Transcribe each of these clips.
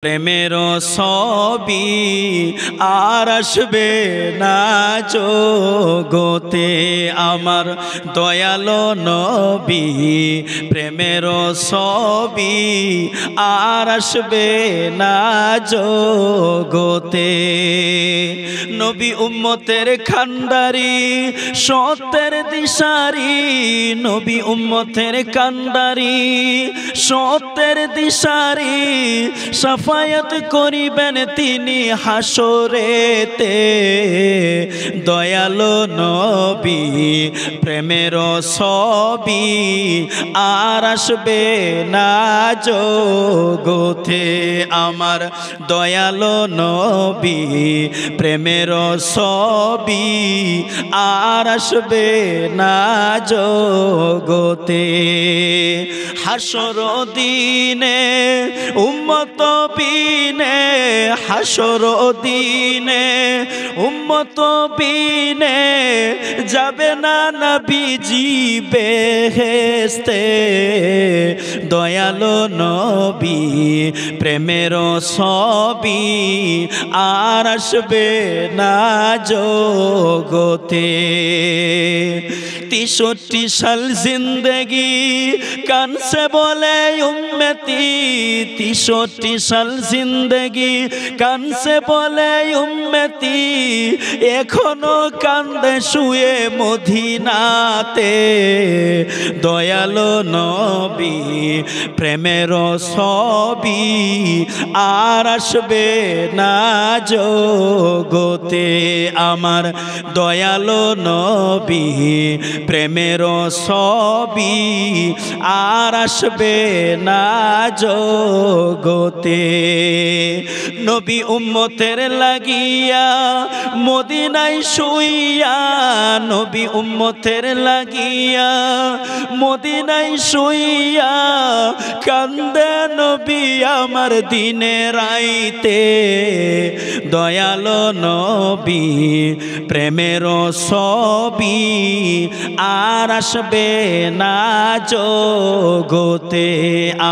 প্রেমের ছবি আর আসবে না জগতে আমার দয়ালো নবী। প্রেমের ছবি আর আসবে না জগতে। নবী উম্মতের খান্ডারি সত্যের দিশারি, নবী উম্মতের কান্ডারি সত্যের দিশারি। সাফায়াত করিবেন তিনি হাসরেতে। দয়ালো নবী প্রেমের ছবি আর আসবে না জগতে আমার দয়ালো নবী। প্রেমের ছবি আর আসবে না জগতে। হাসর দিনে উম্মত বিনে, হাসর দিনে উম্মত বিনে যাবে না নবীজি বেহেশতে। দয়ালো নবী প্রেমের ছবি আর আসবে না জগতে। 63 সাল জিন্দগি কানসে বলে উম্মতি, 63 সাল জিন্দগি কানসে বলে উম্মতি। এখনো কান্দে শুয়ে মদিনাতে। দয়ালো নবী প্রেমের ছবি আর আসবে না জগতে আমার দয়ালো নবী। প্রেমের ছবি আর আসবে না জগতে। নবী উম্মতের লাগিয়া মদিনায় শুইয়া, নবী উম্মতের লাগিয়া মদিনায় শুইয়া কান্দে নবী আমার দিনে রাইতে। দয়ালো নবী প্রেমের ছবি আর আসবে না জগতে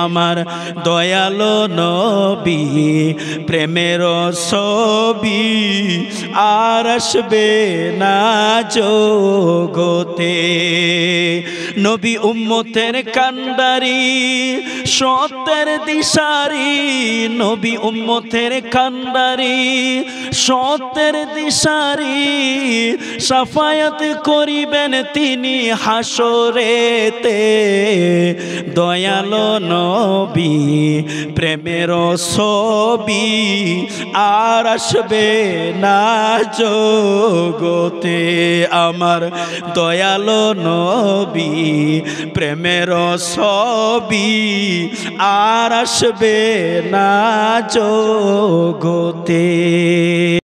আমার দয়ালো নবী। প্রেমের ছবি আর আসবে না জগতে। নবী উম্মতের কান্ডারি সত্যের দিশারি, নবী উম্মতের কান্ডারি সত্যের দিশারি। সাফায়াত করিবেন তিনি হাসরেতে। দয়ালো নবী প্রেমের ছবি আর আসবে না জগতে আমার দয়ালো নবী। প্রেমের ছবি আর আসবে না জগতে।